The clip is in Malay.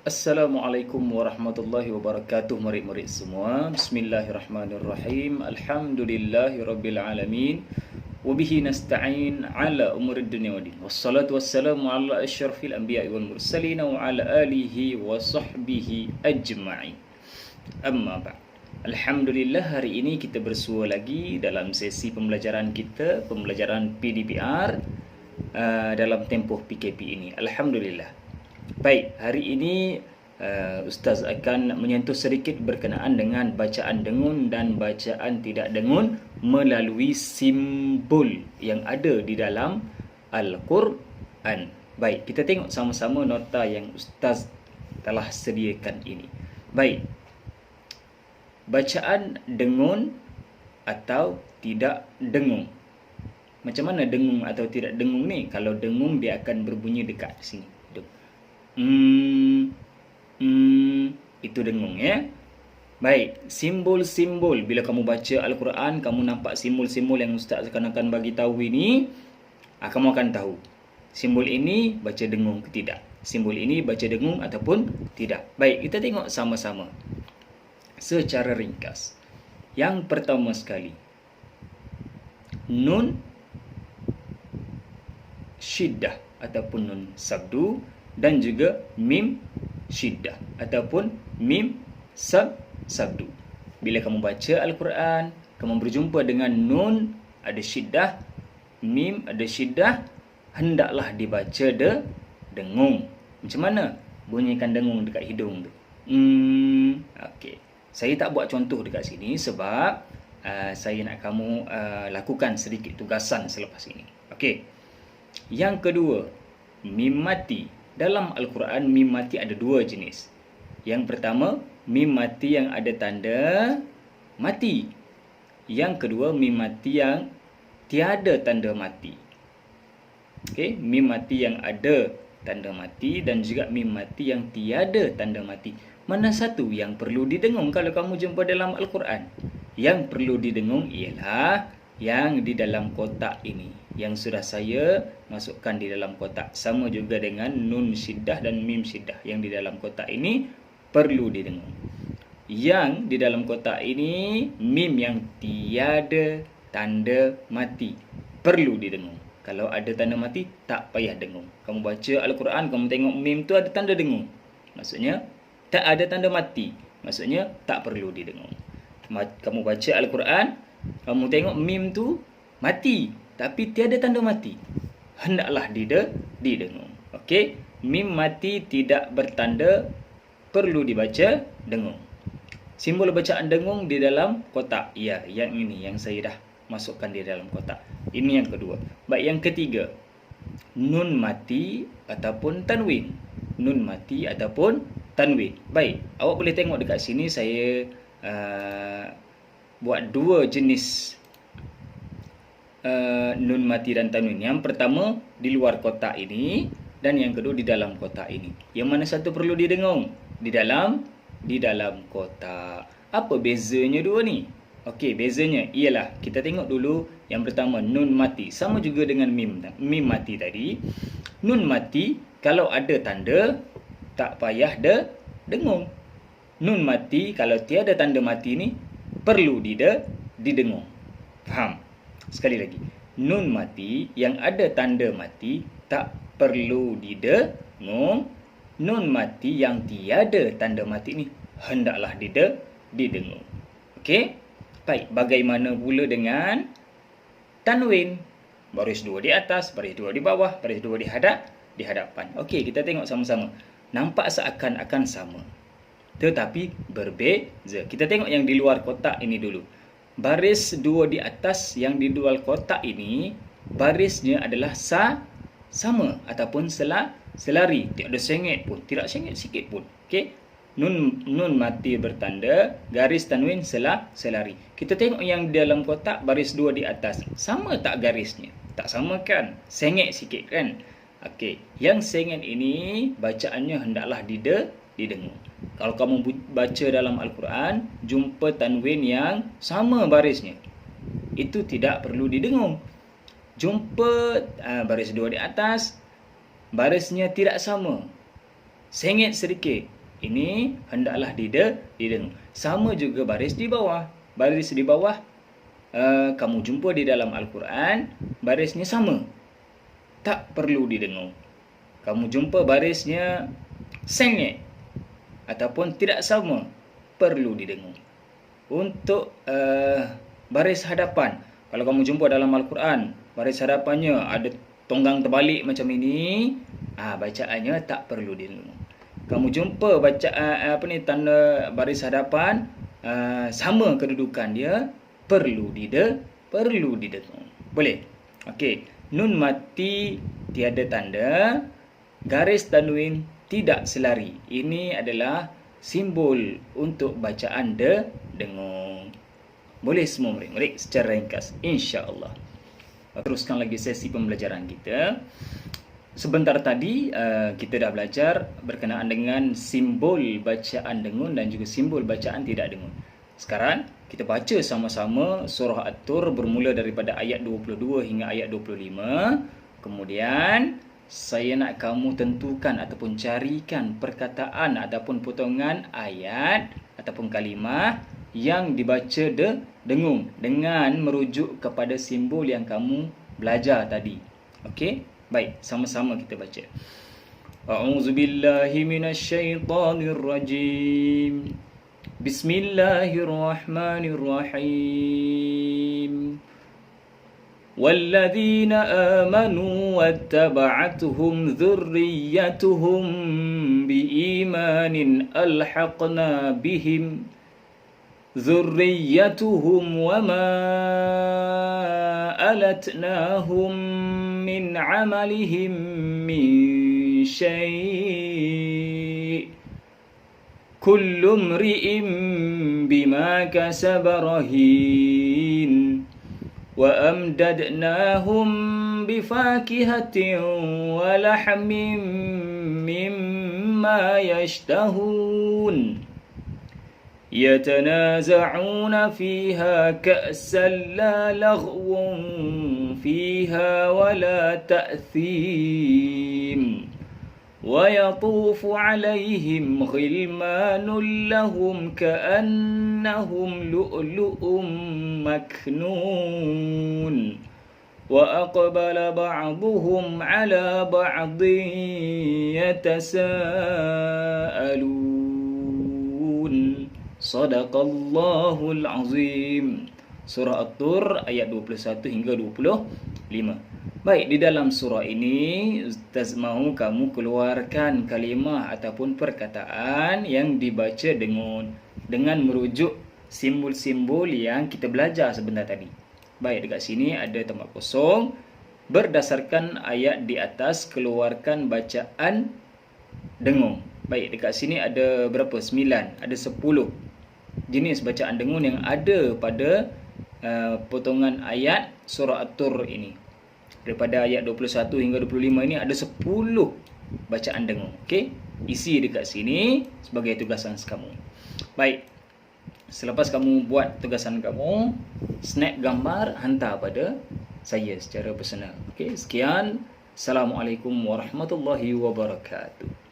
Assalamualaikum warahmatullahi wabarakatuh, murid-murid semua. Bismillahirrahmanirrahim. Alhamdulillahirabbil alamin. Wabihi nasta'in ala umurid dunya waddin. Wassalatu wassalamu ala asyrafil anbiya'i wal mursalin wa ala alihi wa sahbihi ajma'in. Amma ba'd. Alhamdulillah, hari ini kita bersua lagi dalam sesi pembelajaran kita, pembelajaran PDPR dalam tempoh PKP ini. Alhamdulillah. Baik, hari ini Ustaz akan menyentuh sedikit berkenaan dengan bacaan dengun dan bacaan tidak dengun melalui simbol yang ada di dalam Al-Quran. Baik, kita tengok sama-sama nota yang Ustaz telah sediakan ini. Baik, bacaan dengun atau tidak dengung. Macam mana dengung atau tidak dengung ni? Kalau dengung dia akan berbunyi dekat sini. Itu dengung ya. Baik, simbol-simbol bila kamu baca Al-Quran, kamu nampak simbol-simbol yang Ustaz akan bagi tahu ini, kamu akan tahu simbol ini baca dengung ke tidak, simbol ini baca dengung ataupun tidak. Baik, kita tengok sama-sama secara ringkas. Yang pertama sekali, nun syiddah ataupun nun sabdu, dan juga mim syiddah ataupun mim sabdu. Bila kamu baca Al-Quran, kamu berjumpa dengan nun ada syiddah, mim ada syiddah, hendaklah dibaca dengung. Macam mana? Bunyikan dengung dekat hidung tu. Okey. Saya tak buat contoh dekat sini sebab saya nak kamu lakukan sedikit tugasan selepas ini. Okey. Yang kedua, mim mati. Dalam Al-Quran, mim mati ada dua jenis. Yang pertama, mim mati yang ada tanda mati. Yang kedua, mim mati yang tiada tanda mati. Okey, mim mati yang ada tanda mati dan juga mim mati yang tiada tanda mati. Mana satu yang perlu didengung kalau kamu jumpa dalam Al-Quran? Yang perlu didengung ialah yang di dalam kotak ini, yang sudah saya masukkan di dalam kotak. Sama juga dengan nun syiddah dan mim syiddah. Yang di dalam kotak ini perlu didengung. Yang di dalam kotak ini, mim yang tiada tanda mati perlu didengung. Kalau ada tanda mati, tak payah dengung. Kamu baca Al-Quran, kamu tengok mim tu ada tanda dengung, maksudnya tak ada tanda mati, maksudnya tak perlu didengung. Kamu baca Al-Quran, kamu tengok mim tu mati tapi tiada tanda mati, hendaklah didengung. Okey, mim mati tidak bertanda perlu dibaca dengung. Simbol bacaan dengung di dalam kotak. Ya, yang ini yang saya dah masukkan di dalam kotak. Ini yang kedua. Baik, yang ketiga, nun mati ataupun tanwin. Nun mati ataupun tanwin. Baik, awak boleh tengok dekat sini saya buat dua jenis nun mati dan tanwin. Yang pertama di luar kotak ini dan yang kedua di dalam kotak ini. Yang mana satu perlu didengung? Di dalam kotak. Apa bezanya dua ni? Okey, bezanya ialah kita tengok dulu yang pertama nun mati. Sama juga dengan mim mati tadi. Nun mati kalau ada tanda tak payah dengung. Nun mati kalau tiada tanda mati ni perlu didengung. Faham? Sekali lagi. Nun mati yang ada tanda mati tak perlu didengung. Nun mati yang tiada tanda mati ni hendaklah didengung. Okey? Baik, bagaimana pula dengan tanwin? Baris dua di atas, baris dua di bawah, baris dua di hadapan. Okey, kita tengok sama-sama. Nampak seakan-akan sama, tetapi berbeza. Kita tengok yang di luar kotak ini dulu. Baris dua di atas yang di luar kotak ini, barisnya adalah sama ataupun selari. Tidak ada sengit pun, tidak sengit sikit pun. Okey. Nun mati bertanda, garis tanwin selari. Kita tengok yang di dalam kotak baris dua di atas. Sama tak garisnya? Tak sama kan? Sengit sikit kan? Okey. Yang sengit ini bacaannya hendaklah didengung. Kalau kamu baca dalam Al-Quran, jumpa tanwin yang sama barisnya, itu tidak perlu didengung. Jumpa baris dua di atas, barisnya tidak sama, sengit sedikit, ini hendaklah didengung. Sama juga baris di bawah. Baris di bawah kamu jumpa di dalam Al-Quran, barisnya sama, tak perlu didengung. Kamu jumpa barisnya sengit ataupun tidak sama, perlu didengung. Untuk baris hadapan, kalau kamu jumpa dalam Al-Quran, baris hadapannya ada tonggang terbalik macam ini, bacaannya tak perlu didengung. Kamu jumpa tanda baris hadapan sama kedudukan dia, perlu didengung. Boleh? Okey. Nun mati tiada tanda, garis tanwin tidak selari. Ini adalah simbol untuk bacaan dengung. Boleh semua murid-murid secara ringkas, insya-Allah. Teruskan lagi sesi pembelajaran kita. Sebentar tadi kita dah belajar berkenaan dengan simbol bacaan dengung dan juga simbol bacaan tidak dengung. Sekarang kita baca sama-sama surah At-Tur bermula daripada ayat 22 hingga ayat 25. Kemudian saya nak kamu tentukan ataupun carikan perkataan ataupun potongan ayat ataupun kalimah yang dibaca dengung dengan merujuk kepada simbol yang kamu belajar tadi. Okey? Baik, sama-sama kita baca. A'udzubillahi minasyaitonirrajim. Bismillahirrahmanirrahim. والذين آمنوا واتبعتهم ذريتهم بإيمان ألحقنا بهم ذريتهم وما ألتناهم من عملهم من شيء كل امرئ بما كسب رهين وأمددناهم بفاكهة ولحم مما يشتهون يتنازعون فيها كأسا لا لغو فيها ولا تأثيم ويطوف عليهم غلمان لهم كأنهم لؤلؤ مكنون وأقبل بعضهم على بعض يتساءلون صدق الله العظيم. Surah At-Tur ayat 21 hingga 25. Baik, di dalam surah ini Ustaz mahu kamu keluarkan kalimah ataupun perkataan yang dibaca dengan merujuk simbol-simbol yang kita belajar sebentar tadi. Baik, dekat sini ada tempat kosong. Berdasarkan ayat di atas, keluarkan bacaan dengung. Baik, dekat sini ada berapa? 9. Ada 10 jenis bacaan dengung yang ada pada potongan ayat surah At-Tur ini. Daripada ayat 21 hingga 25 ini ada 10 bacaan dengung. Okey, isi dekat sini sebagai tugasan kamu. Baik, selepas kamu buat tugasan kamu, snap gambar hantar pada saya secara personal. Okey, sekian. Assalamualaikum warahmatullahi wabarakatuh.